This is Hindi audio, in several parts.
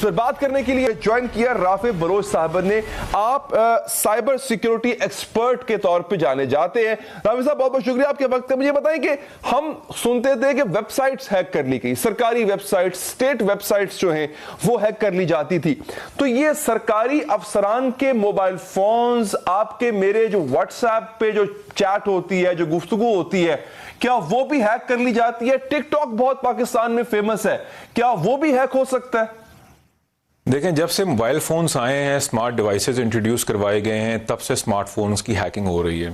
इस पर बात करने के लिए ज्वाइन किया राफे बलोच साहब ने। आप साइबर सिक्योरिटी एक्सपर्ट के तौर पे जाने जाते हैं। राफे साहब, बहुत बहुत शुक्रिया आपके वक्त का। मुझे बताएं कि हम सुनते थे कि वेबसाइट्स हैक कर ली गई, सरकारी वेबसाइट्स, स्टेट वेबसाइट्स जो हैं वो हैक कर ली जाती थी। तो ये सरकारी अफसरान के मोबाइल फोन्स, आपके मेरे जो व्हाट्सएप पे जो चैट होती है, जो गुफ्तगू होती है, क्या वो भी हैक कर ली जाती है? टिकटॉक बहुत पाकिस्तान में फेमस है, क्या वो भी हैक हो सकता है? देखें, जब से मोबाइल फ़ोन्स आए हैं, स्मार्ट डिवाइसेस इंट्रोड्यूस करवाए गए हैं, तब से स्मार्टफोन्स की हैकिंग हो रही है।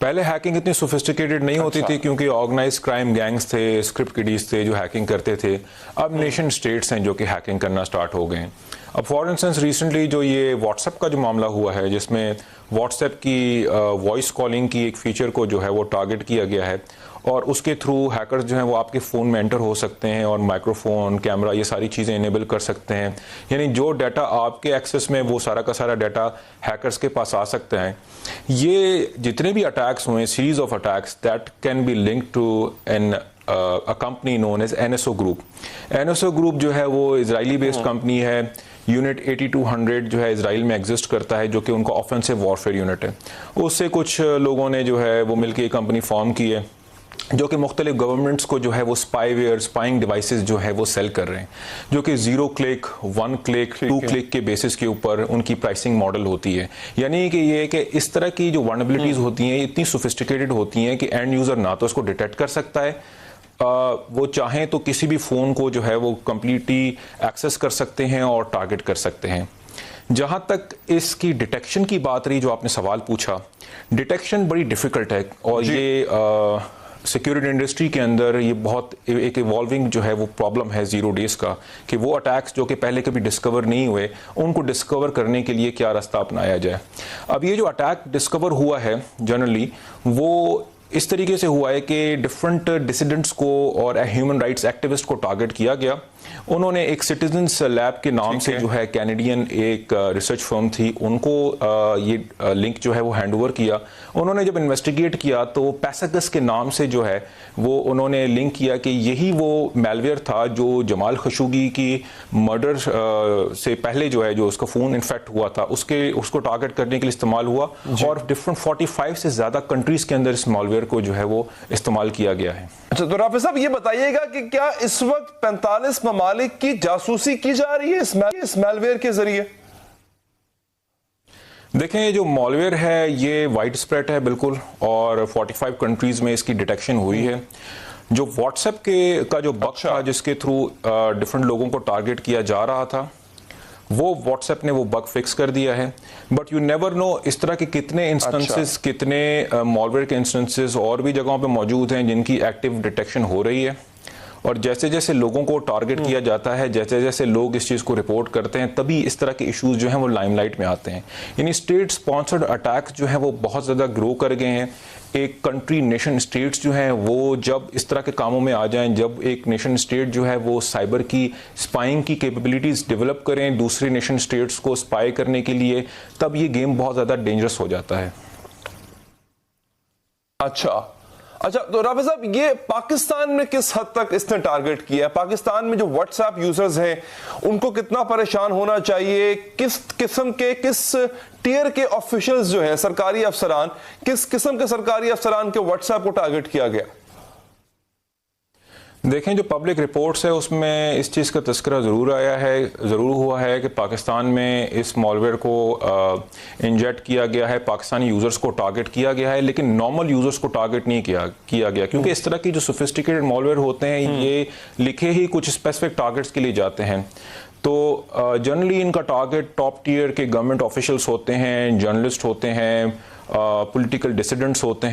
पहले हैकिंग इतनी सोफिस्टिकेटेड नहीं होती थी क्योंकि ऑर्गेनाइज क्राइम गैंग्स थे, स्क्रिप्ट किडीज थे जो हैकिंग करते थे। अब नेशन स्टेट्स हैं जो कि हैकिंग करना स्टार्ट हो गए हैं। अब फॉर इंस्टेंस रिसेंटली जो ये व्हाट्सएप का जो मामला हुआ है, जिसमें व्हाट्सएप की वॉइस कॉलिंग की एक फीचर को जो है वो टारगेट किया गया है और उसके थ्रू हैकर्स जो हैं वो आपके फ़ोन में एंटर हो सकते हैं और माइक्रोफोन, कैमरा, ये सारी चीज़ें इनेबल कर सकते हैं। यानी जो डाटा आपके एक्सेस में, वो सारा का सारा डाटा हैकर्स के पास आ सकता है। ये जितने भी अटैक्स हुए, series of attacks that can be linked to an a company known as NSO group. NSO group जो है वो इजरायली बेस्ड कंपनी है। यूनिट 8200 जो है इजराइल में एग्जिस्ट करता है, जो कि उनका ऑफेंसिव वॉरफेयर यूनिट है। उससे कुछ लोगों ने जो है वो मिलकर कंपनी फॉर्म की है जो कि मुख्तलिफ गवर्नमेंट्स को जो है वो स्पाईवेयर, स्पाइंग डिवाइसेस जो है वो सेल कर रहे हैं, जो कि 0 क्लिक, 1 क्लिक, 2 क्लिक के बेसिस के ऊपर उनकी प्राइसिंग मॉडल होती है। यानी कि ये कि इस तरह की जो वल्नरेबिलिटीज होती हैं इतनी सोफिस्टिकेटेड होती हैं कि एंड यूज़र ना तो उसको डिटेक्ट कर सकता है, वो चाहें तो किसी भी फ़ोन को जो है वो कम्प्लीटली एक्सेस कर सकते हैं और टारगेट कर सकते हैं। जहां तक इसकी डिटेक्शन की बात रही, जो आपने सवाल पूछा, डिटेक्शन बड़ी डिफ़िकल्ट है और ये सिक्योरिटी इंडस्ट्री के अंदर ये बहुत एक इवॉल्विंग जो है वो प्रॉब्लम है 0 डेज का, कि वो अटैक्स जो कि पहले कभी डिस्कवर नहीं हुए, उनको डिस्कवर करने के लिए क्या रास्ता अपनाया जाए। अब ये जो अटैक डिस्कवर हुआ है जनरली वो इस तरीके से हुआ है कि डिफरेंट डिसिडेंट्स को और ह्यूमन राइट्स एक्टिविस्ट को टारगेट किया गया। उन्होंने एक सिटीजन्स लैब के नाम से जो है कैनेडियन एक रिसर्च फर्म थी, उनको ये लिंक जो है वो हैंड ओवर किया। उन्होंने जब इन्वेस्टिगेट किया तो पैसागस के नाम से जो है वो उन्होंने लिंक किया कि यही वो मैलवेयर था जो जमाल खशोगी की मर्डर से पहले जो है जो उसका फ़ोन इन्फेक्ट हुआ था उसको टारगेट करने के लिए इस्तेमाल हुआ और डिफरेंट 45 से ज़्यादा कंट्रीज़ के अंदर इस मैलवेयर को जो है वो इस्तेमाल किया गया है। अच्छा, तो राफे साहब ये बताइएगा कि क्या इस वक्त 45 ममालिक की जासूसी की जा रही है इस मैलवेयर के जरिए? देखें, ये जो मॉलवेयर है ये वाइड स्प्रेड है बिल्कुल, और 45 कंट्रीज में इसकी डिटेक्शन हुई है। जो व्हाट्सएप का जो बग था जिसके थ्रू डिफरेंट लोगों को टारगेट किया जा रहा था, वो व्हाट्सएप ने वो बग फिक्स कर दिया है। बट यू नेवर नो इस तरह के कितने इंस्टेंसेस, कितने मॉलवेयर के इंस्टेंसेस और भी जगहों पे मौजूद हैं जिनकी एक्टिव डिटेक्शन हो रही है। और जैसे जैसे लोगों को टारगेट किया जाता है, जैसे जैसे लोग इस चीज़ को रिपोर्ट करते हैं, तभी इस तरह के इश्यूज जो हैं वो लाइमलाइट में आते हैं। यानी स्टेट स्पॉन्सर्ड अटैक्स जो हैं वो बहुत ज़्यादा ग्रो कर गए हैं। एक कंट्री, नेशन स्टेट्स जो हैं वो जब इस तरह के कामों में आ जाएं, जब एक नेशन स्टेट जो है वो साइबर की स्पाइंग की कैपेबिलिटीज़ डेवलप करें दूसरे नेशन स्टेट्स को स्पाई करने के लिए, तब ये गेम बहुत ज़्यादा डेंजरस हो जाता है। अच्छा, तो राफे साहब ये पाकिस्तान में किस हद तक इसने टारगेट किया है? पाकिस्तान में जो व्हाट्सएप यूजर्स हैं उनको कितना परेशान होना चाहिए? किस किस्म के, किस टियर के ऑफिशियल्स जो हैं, सरकारी अफसरान, किस किस्म के सरकारी अफसरान के व्हाट्सएप को टारगेट किया गया? देखें, जो पब्लिक रिपोर्ट्स है उसमें इस चीज़ का तस्करा ज़रूर हुआ है कि पाकिस्तान में इस मॉलवेयर को इंजेक्ट किया गया है, पाकिस्तानी यूज़र्स को टारगेट किया गया है, लेकिन नॉर्मल यूज़र्स को टारगेट नहीं किया गया क्योंकि इस तरह की जो सोफिस्टिकेटेड मॉलवेयर होते हैं ये लिखे ही कुछ स्पेसिफिक टारगेट्स के लिए जाते हैं। तो जनरली इनका टारगेट टॉप टियर के गवर्नमेंट ऑफिशियल्स होते हैं, जर्नलिस्ट होते हैं, पॉलिटिकल डिसिडेंट्स होते